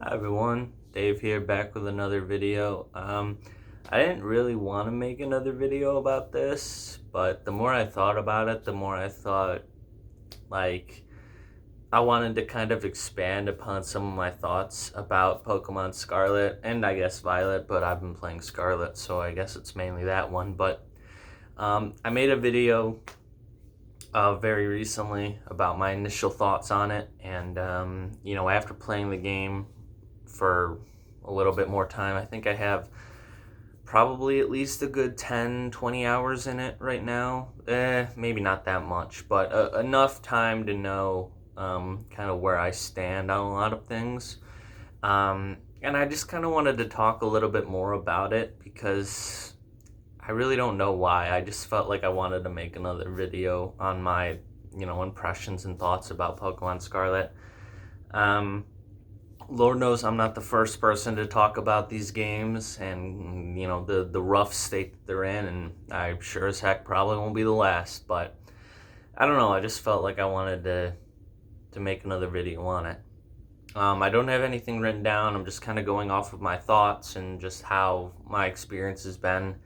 Hi everyone, Dave here, back with another video. I didn't really want to make another video about this, but the more I thought about it, the more I thought, like, I wanted to kind of expand upon some of my thoughts about Pokemon Scarlet, and I guess Violet, but I've been playing Scarlet, so I guess it's mainly that one. But I made a video very recently about my initial thoughts on it, and, after playing the game for a little bit more time. I think I have probably at least a good 10, 20 hours in it right now. Maybe not that much, but enough time to know kind of where I stand on a lot of things. And I just kind of wanted to talk a little bit more about it because I really don't know why. I just felt like I wanted to make another video on my, impressions and thoughts about Pokemon Scarlet. Lord knows I'm not the first person to talk about these games and, the rough state that they're in, and I sure as heck probably won't be the last, but I don't know, I just felt like I wanted to make another video on it. I don't have anything written down, I'm just kind of going off of my thoughts and just how my experience has been.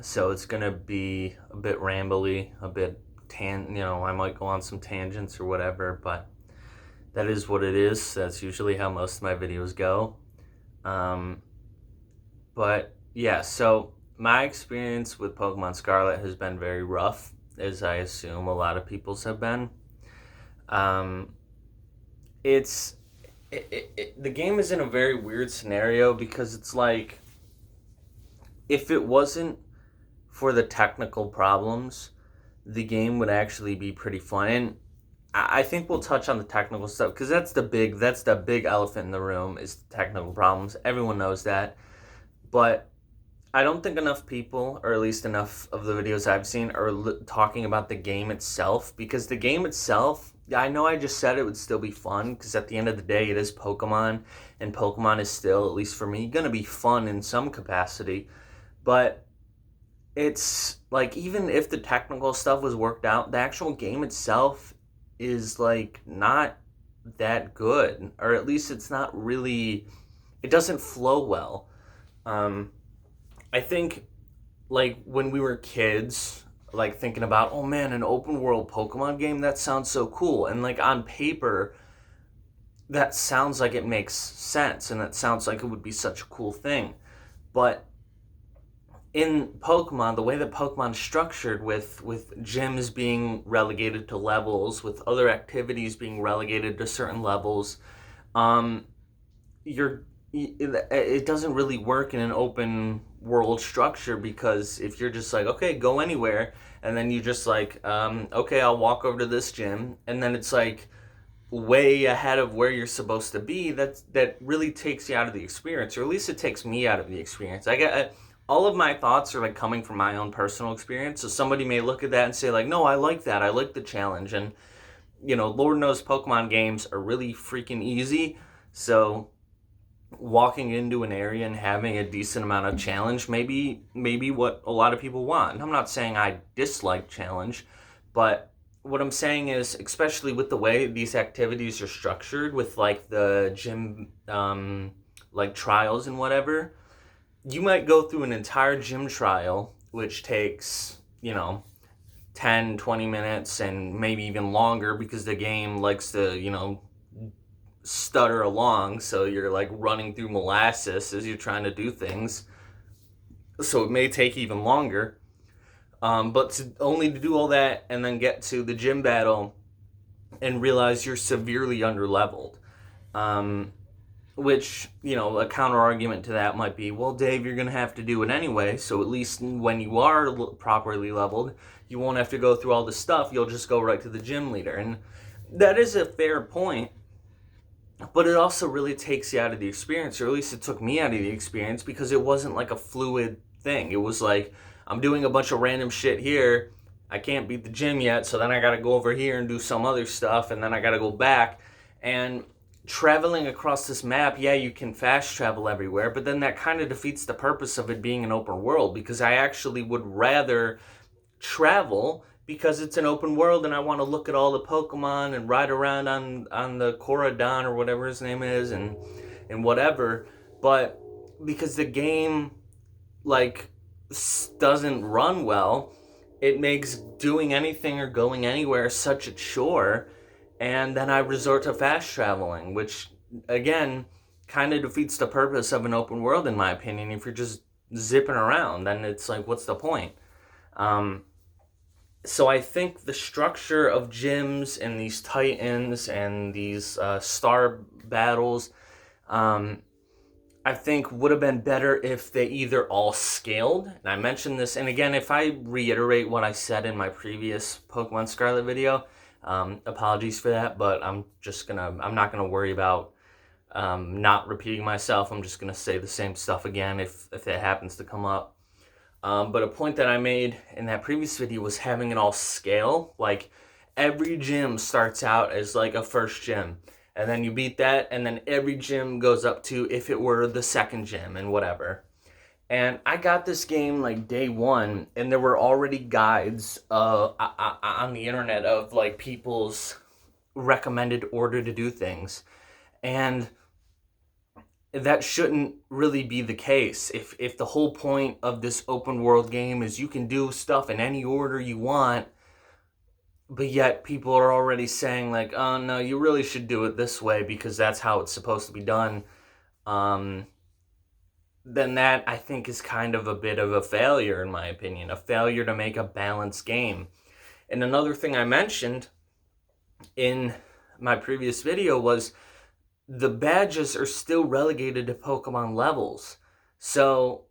So it's going to be a bit rambly, a bit I might go on some tangents or whatever, but that is what it is. That's usually how most of my videos go. But yeah, so my experience with Pokemon Scarlet has been very rough, as I assume a lot of people's have been. Um, it's the game is in a very weird scenario because it's like if it wasn't for the technical problems, the game would actually be pretty fun. And I think we'll touch on the technical stuff because that's the big elephant in the room is the technical problems. Everyone knows that, but I don't think enough people, or at least enough of the videos I've seen, are talking about the game itself. Because the game itself, I know I just said it would still be fun because at the end of the day, it is Pokemon, and Pokemon is still, at least for me, gonna be fun in some capacity. But it's like even if the technical stuff was worked out, the actual game itself is like not that good, or at least it's not really, it doesn't flow well. I think like when we were kids, like thinking about, oh man, an open world Pokemon game, that sounds so cool, and like on paper that sounds like it makes sense and that sounds like it would be such a cool thing. But in Pokemon, the way that Pokemon is structured, with gyms being relegated to levels, with other activities being relegated to certain levels, um, you're it doesn't really work in an open world structure because if you're just like, okay, go anywhere, and then you just like, okay, I'll walk over to this gym, and then it's like way ahead of where you're supposed to be, that really takes you out of the experience, or at least it takes me out of the experience. I get all of my thoughts are like coming from my own personal experience, so somebody may look at that and say like, no, I like that, I like the challenge. And Lord knows Pokemon games are really freaking easy, so walking into an area and having a decent amount of challenge maybe what a lot of people want. And I'm not saying I dislike challenge, but what I'm saying is, especially with the way these activities are structured, with like the gym like trials and whatever, you might go through an entire gym trial which takes 10, 20 minutes and maybe even longer because the game likes to stutter along, so you're like running through molasses as you're trying to do things, so it may take even longer. But only to do all that and then get to the gym battle and realize you're severely underleveled. Which, a counter argument to that might be, well, Dave, you're going to have to do it anyway, so at least when you are properly leveled, you won't have to go through all this stuff, you'll just go right to the gym leader. And that is a fair point, but it also really takes you out of the experience, or at least it took me out of the experience, because it wasn't like a fluid thing. It was like, I'm doing a bunch of random shit here, I can't beat the gym yet, so then I gotta go over here and do some other stuff, and then I gotta go back. And traveling across this map, yeah, you can fast travel everywhere, but then that kind of defeats the purpose of it being an open world, because I actually would rather travel because it's an open world and I want to look at all the Pokemon and ride around on the Koradon or whatever his name is and whatever. But because the game like doesn't run well, it makes doing anything or going anywhere such a chore, and then I resort to fast traveling, which again kind of defeats the purpose of an open world in my opinion. If you're just zipping around, then it's like, what's the point? So I think the structure of gyms and these titans and these star battles, I think would have been better if they either all scaled. And I mentioned this, and again, if I reiterate what I said in my previous Pokemon Scarlet video, apologies for that, but I'm not gonna worry about not repeating myself. I'm just gonna say the same stuff again if that happens to come up. But a point that I made in that previous video was having it all scale. Like, every gym starts out as like a first gym, and then you beat that, and then every gym goes up to if it were the second gym and whatever. And I got this game like day one, and there were already guides on the internet of like people's recommended order to do things. And that shouldn't really be the case. If the whole point of this open world game is you can do stuff in any order you want, but yet people are already saying like, oh no, you really should do it this way because that's how it's supposed to be done, then that I think is kind of a bit of a failure in my opinion, a failure to make a balanced game. And another thing I mentioned in my previous video was the badges are still relegated to Pokemon levels. So,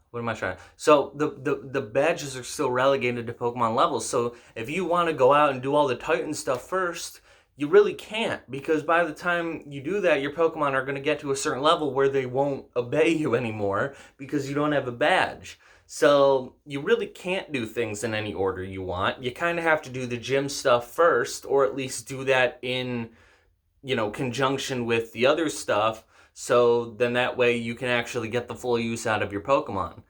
what am I trying? So, the badges are still relegated to Pokemon levels. So, if you want to go out and do all the Titan stuff first, you really can't. Because by the time you do that, your Pokemon are going to get to a certain level where they won't obey you anymore because you don't have a badge. So you really can't do things in any order you want. You kind of have to do the gym stuff first, or at least do that in, conjunction with the other stuff. So then that way you can actually get the full use out of your Pokemon.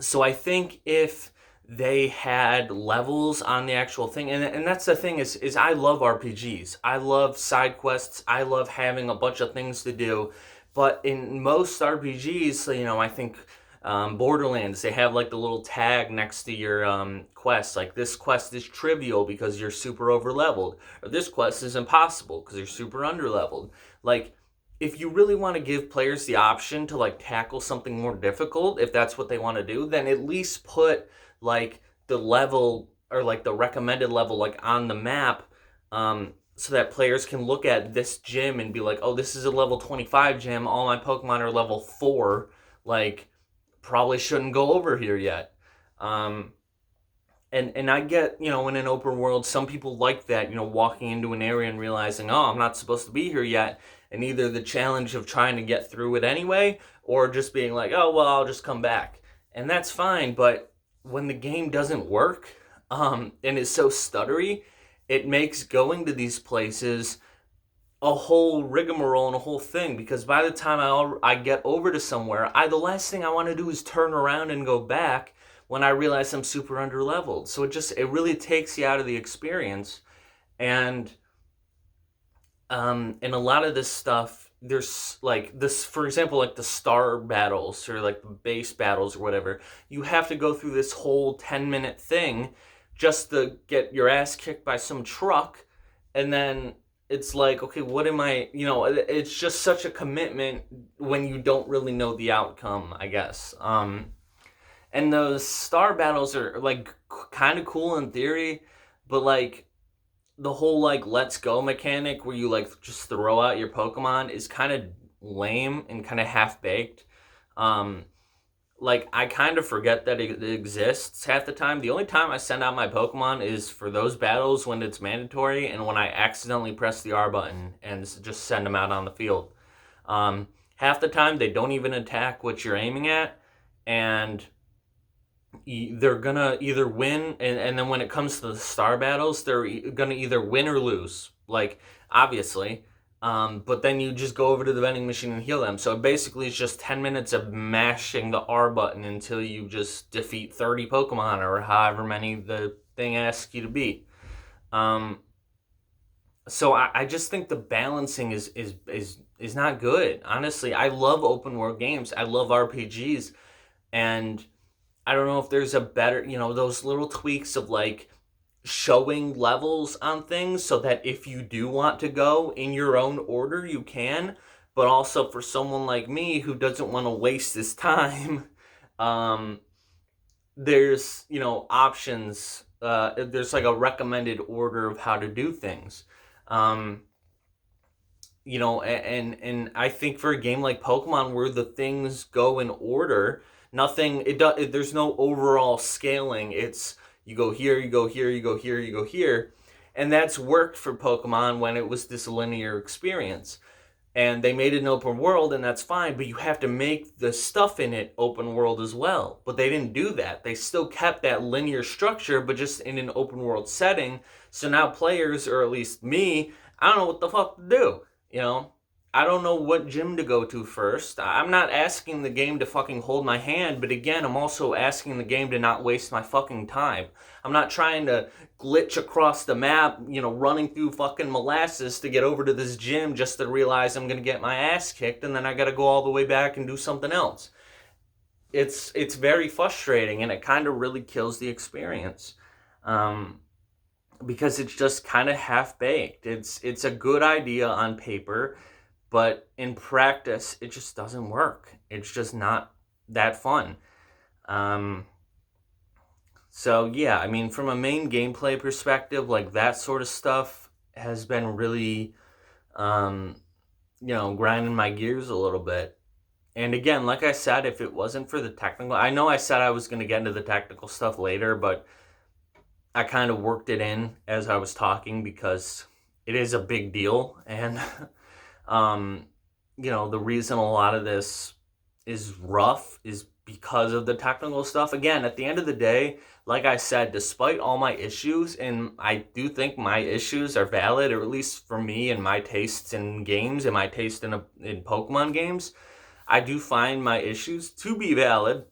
So I think if they had levels on the actual thing, and that's the thing is I love RPGs. I love side quests. I love having a bunch of things to do. But in most RPGs, I think Borderlands, they have like the little tag next to your quest, like this quest is trivial because you're super over leveled, or this quest is impossible because you're super under leveled. Like, if you really want to give players the option to like tackle something more difficult, if that's what they want to do, then at least put like the level or like the recommended level like on the map, so that players can look at this gym and be like, oh, this is a level 25 gym, all my Pokemon are level 4, like probably shouldn't go over here yet. And I get, in an open world, some people like that, walking into an area and realizing, oh, I'm not supposed to be here yet, and either the challenge of trying to get through it anyway, or just being like, oh, well, I'll just come back. And that's fine, but when the game doesn't work, and is so stuttery, it makes going to these places a whole rigmarole and a whole thing, because by the time I get over to somewhere, the last thing I want to do is turn around and go back when I realize I'm super underleveled. So it really takes you out of the experience. And a lot of this stuff, there's like this, for example, like the star battles or like the base battles or whatever, you have to go through this whole 10-minute thing just to get your ass kicked by some truck, and then it's like, okay, what am I, it's just such a commitment when you don't really know the outcome, I guess. And those star battles are like kind of cool in theory, but like the whole like let's go mechanic where you like just throw out your Pokemon is kind of lame and kind of half-baked. Like, I kind of forget that it exists half the time. The only time I send out my Pokemon is for those battles when it's mandatory and when I accidentally press the R button and just send them out on the field. Half the time, they don't even attack what you're aiming at, and they're gonna either win, and then when it comes to the star battles, they're gonna either win or lose. Like, obviously. But then you just go over to the vending machine and heal them. So basically it's just 10 minutes of mashing the R button until you just defeat 30 Pokemon or however many the thing asks you to beat. Um, so I just think the balancing is not good. Honestly, I love open world games. I love RPGs, and I don't know if there's a better, those little tweaks of like showing levels on things so that if you do want to go in your own order, you can. But also for someone like me who doesn't want to waste his time, um, there's, options. There's like a recommended order of how to do things. Um, and I think for a game like Pokemon where the things go in order, there's no overall scaling. It's you go here, you go here, you go here, you go here. And that's worked for Pokemon when it was this linear experience. And they made it an open world, and that's fine, but you have to make the stuff in it open world as well. But they didn't do that. They still kept that linear structure, but just in an open world setting. So now players, or at least me, I don't know what the fuck to do. You know, I don't know what gym to go to first. I'm not asking the game to fucking hold my hand, but again, I'm also asking the game to not waste my fucking time. I'm not trying to glitch across the map, running through fucking molasses to get over to this gym just to realize I'm gonna get my ass kicked and then I gotta go all the way back and do something else. It's very frustrating and it kind of really kills the experience. Because it's just kind of half baked. It's a good idea on paper, but in practice, it just doesn't work. It's just not that fun. Um, so yeah, I mean, from a main gameplay perspective, like that sort of stuff has been really, um, grinding my gears a little bit. And again, like I said, if it wasn't for the technical, I know I said I was going to get into the technical stuff later, but I kind of worked it in as I was talking because it is a big deal. And, um, the reason a lot of this is rough is because of the technical stuff. Again, at the end of the day, like I said, despite all my issues, and I do think my issues are valid, or at least for me and my tastes in games and my taste in Pokemon games, I do find my issues to be valid.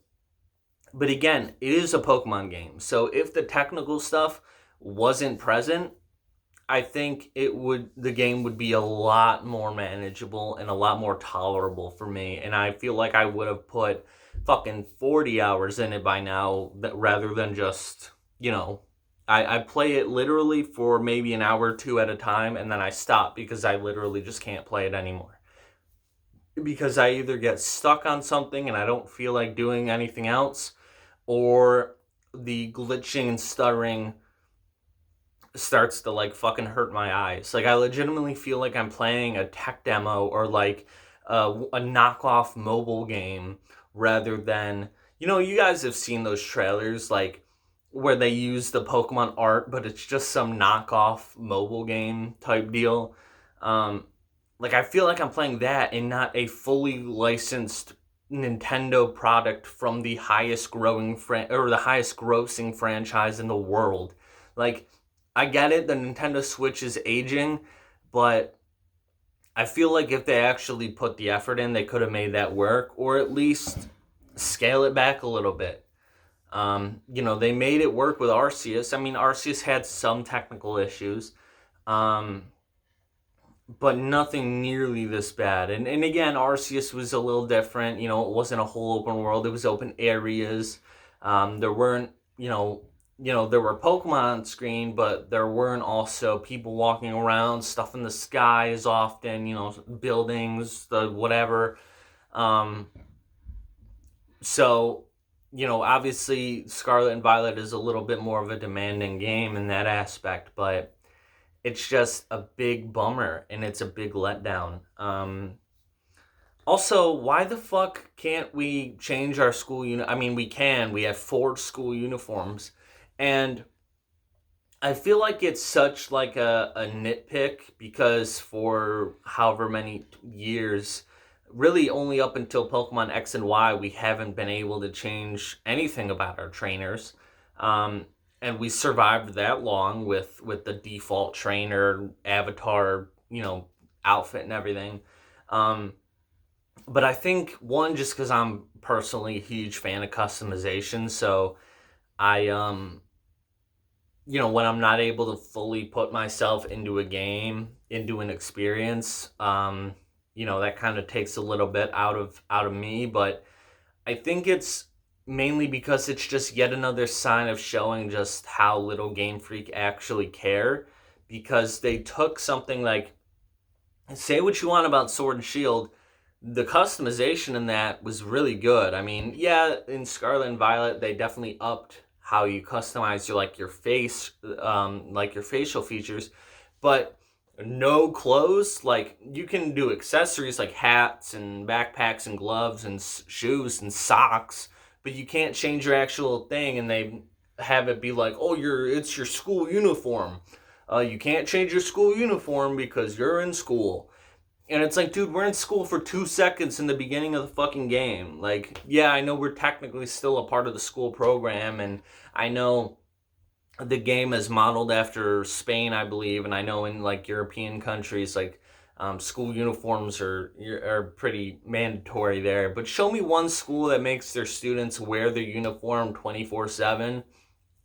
But again, it is a Pokemon game. So if the technical stuff wasn't present, I think the game would be a lot more manageable and a lot more tolerable for me. And I feel like I would have put fucking 40 hours in it by now rather than just, I play it literally for maybe an hour or two at a time and then I stop because I literally just can't play it anymore. Because I either get stuck on something and I don't feel like doing anything else, or the glitching and stuttering starts to like fucking hurt my eyes. Like I legitimately feel like I'm playing a tech demo or like a knockoff mobile game rather than, you guys have seen those trailers like where they use the Pokemon art, but it's just some knockoff mobile game type deal. Like I feel like I'm playing that and not a fully licensed Nintendo product from the highest growing or the highest grossing franchise in the world. Like I get it, the Nintendo Switch is aging, but I feel like if they actually put the effort in, they could have made that work, or at least scale it back a little bit. They made it work with Arceus. I mean, Arceus had some technical issues, but nothing nearly this bad. And again, Arceus was a little different. It wasn't a whole open world. It was open areas. There weren't, there were Pokemon on screen, but there weren't also people walking around, stuff in the sky as often, buildings, the whatever. So, obviously Scarlet and Violet is a little bit more of a demanding game in that aspect, but it's just a big bummer and it's a big letdown. Also, why the fuck can't we change our school I mean, we can. We have 4 school uniforms. And I feel like it's such like a nitpick because for however many years, really only up until Pokemon X and Y, we haven't been able to change anything about our trainers. And we survived that long with the default trainer avatar, outfit and everything. But I think, one, just because I'm personally a huge fan of customization, so I when I'm not able to fully put myself into a game, into an experience, that kind of takes a little bit out of me. But I think it's mainly because it's just yet another sign of showing just how little Game Freak actually care, because they took something like, say what you want about Sword and Shield, the customization in that was really good. I mean, yeah, in Scarlet and Violet, they definitely upped how you customize your face, like your facial features, but no clothes. Like, you can do accessories like hats and backpacks and gloves and shoes and socks, but you can't change your actual thing. And they have it be like, oh, it's your school uniform. You can't change your school uniform because you're in school. And it's like, dude, we're in school for 2 seconds in the beginning of the fucking game. Like, yeah, I know we're technically still a part of the school program, and I know the game is modeled after Spain, I believe, and I know in like European countries, like school uniforms are pretty mandatory there. But show me one school that makes their students wear their uniform 24/7.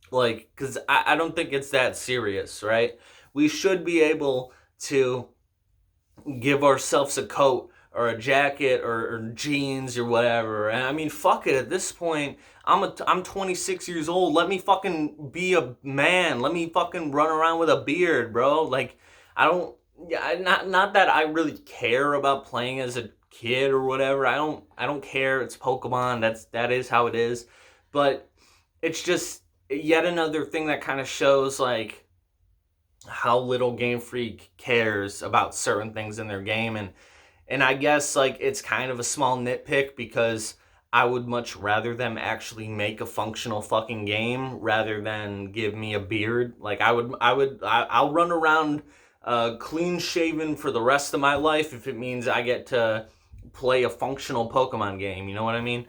Like, because I don't think it's that serious, right? We should be able to give ourselves a coat or a jacket or jeans or whatever. And I mean, fuck it. At this point, I'm 26 years old. Let me fucking be a man. Let me fucking run around with a beard, bro. Like, I don't. Yeah, not that I really care about playing as a kid or whatever. I don't care. It's Pokemon. That is how it is. But it's just yet another thing that kind of shows like how little Game Freak cares about certain things in their game. And I guess like it's kind of a small nitpick, because I would much rather them actually make a functional fucking game rather than give me a beard. Like, I'll run around clean shaven for the rest of my life if it means I get to play a functional Pokemon game. You know what I mean?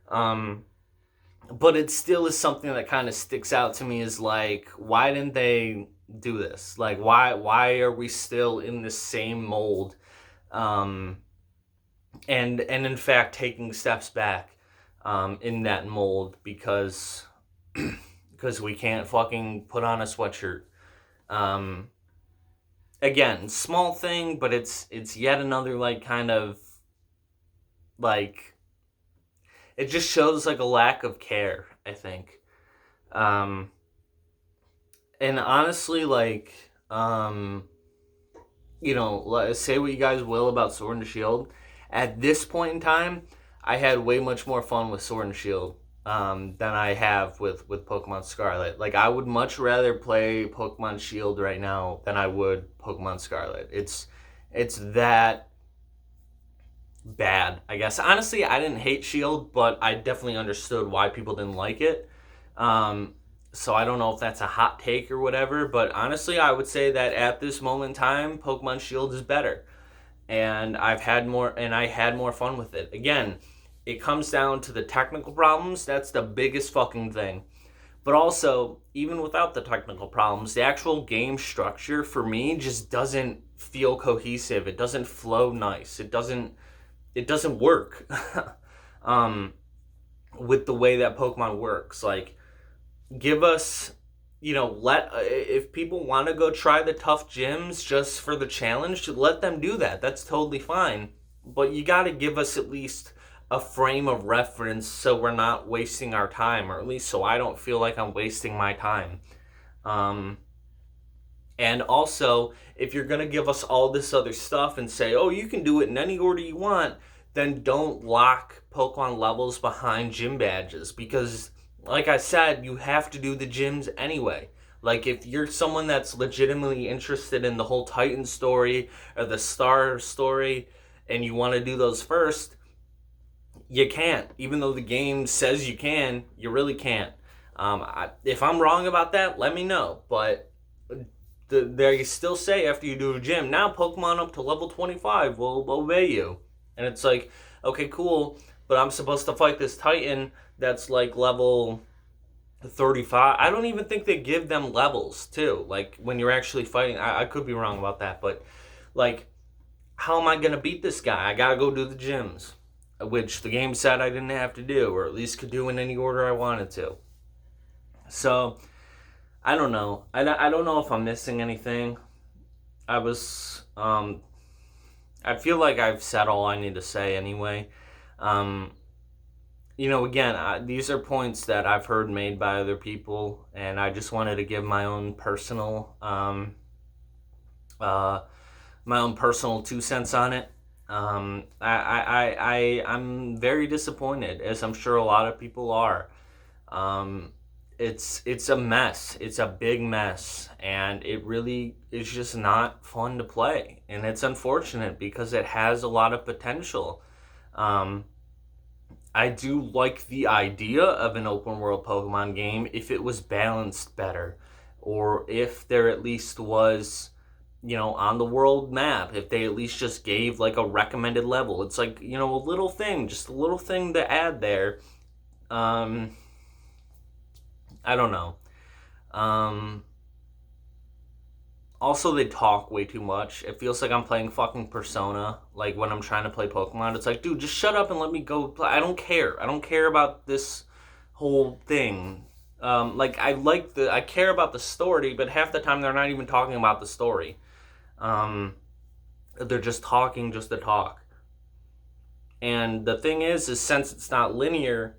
But it still is something that kind of sticks out to me, is like, why didn't they do this? Like, why are we still in the same mold? And in fact taking steps back in that mold, because we can't fucking put on a sweatshirt. Again, small thing, but it's yet another like kind of like, it just shows like a lack of care, I think. And honestly, like, say what you guys will about Sword and Shield. At this point in time, I had way much more fun with Sword and Shield than I have with Pokemon Scarlet. Like, I would much rather play Pokemon Shield right now than I would Pokemon Scarlet. It's that bad, I guess. Honestly, I didn't hate Shield, but I definitely understood why people didn't like it. So I don't know if that's a hot take or whatever, but honestly, I would say that at this moment in time, Pokemon Shield is better. And I had more fun with it. Again, it comes down to the technical problems. That's the biggest fucking thing. But also, even without the technical problems, the actual game structure for me just doesn't feel cohesive. It doesn't flow nice. It doesn't work with the way that Pokemon works. Like, give us, if people want to go try the tough gyms just for the challenge, let them do that. That's totally fine. But you got to give us at least a frame of reference so we're not wasting our time, or at least so I don't feel like I'm wasting my time. And also, if you're going to give us all this other stuff and say, oh, you can do it in any order you want, then don't lock Pokemon levels behind gym badges, because, like I said, you have to do the gyms anyway. Like, if you're someone that's legitimately interested in the whole Titan story or the Star story, and you want to do those first, you can't. Even though the game says you can, you really can't. If I'm wrong about that, let me know. But they still say after you do a gym, now Pokemon up to level 25 will obey you. And it's like, okay, cool, but I'm supposed to fight this Titan that's like level 35. I don't even think they give them levels, too. Like, when you're actually fighting, I could be wrong about that, but like, how am I going to beat this guy? I got to go do the gyms, which the game said I didn't have to do, or at least could do in any order I wanted to. So, I don't know. I don't know if I'm missing anything. I feel like I've said all I need to say anyway. Um, again, these are points that I've heard made by other people, and I just wanted to give uh, my own personal 2 cents on it. I'm very disappointed, as I'm sure a lot of people are. Um, it's a mess. It's a big mess, and it really is just not fun to play. And it's unfortunate because it has a lot of potential. Um, I do like the idea of an open world Pokemon game if it was balanced better, or if there at least was, on the world map, if they at least just gave like a recommended level. It's like, a little thing, just a little thing to add there. Um, I don't know. Um, Also, they talk way too much. It feels like I'm playing fucking Persona. Like when I'm trying to play Pokemon, it's like, dude, just shut up and let me go play. I don't care. I don't care about this whole thing. I care about the story, but half the time they're not even talking about the story. They're just talking just to talk. And the thing is since it's not linear,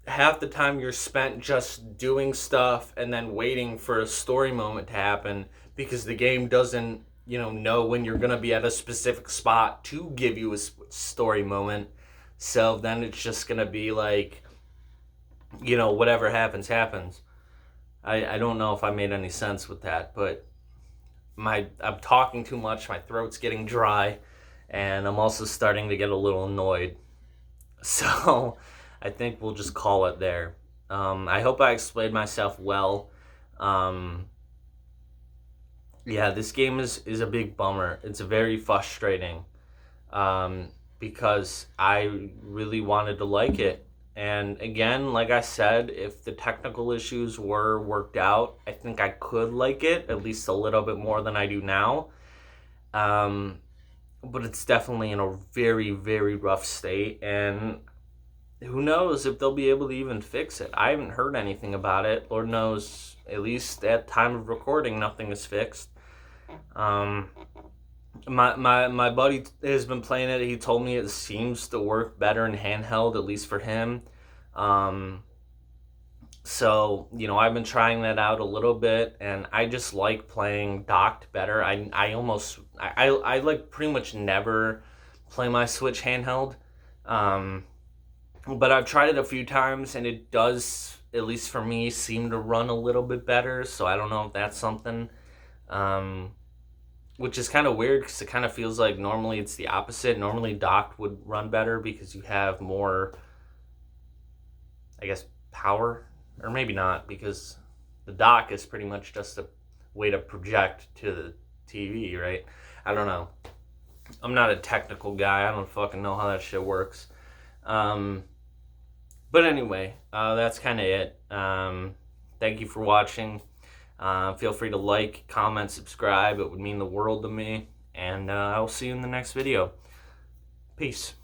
half the time you're spent just doing stuff and then waiting for a story moment to happen because the game doesn't, know when you're going to be at a specific spot to give you a story moment. So then it's just going to be like, whatever happens, happens. I don't know if I made any sense with that, but I'm talking too much, my throat's getting dry, and I'm also starting to get a little annoyed. So I think we'll just call it there. I hope I explained myself well. Um, yeah, this game is a big bummer. It's very frustrating because I really wanted to like it. And again, like I said, if the technical issues were worked out, I think I could like it at least a little bit more than I do now. Um, but it's definitely in a very, very rough state, and who knows if they'll be able to even fix it. I haven't heard anything about it. Lord knows, at least at time of recording, nothing is fixed. Um, my buddy has been playing it. He told me it seems to work better in handheld, at least for him. Um, so, I've been trying that out a little bit, and I just like playing docked better. I like pretty much never play my Switch handheld. Um, but I've tried it a few times, and it does, at least for me, seem to run a little bit better. So I don't know if that's something, um, which is kind of weird because it kind of feels like normally it's the opposite. Normally docked would run better because you have more, I guess, power, or maybe not, because the dock is pretty much just a way to project to the TV, right? I don't know. I'm not a technical guy. I don't fucking know how that shit works. But anyway, that's kind of it. Thank you for watching. Feel free to like, comment, subscribe. It would mean the world to me. And I'll see you in the next video. Peace.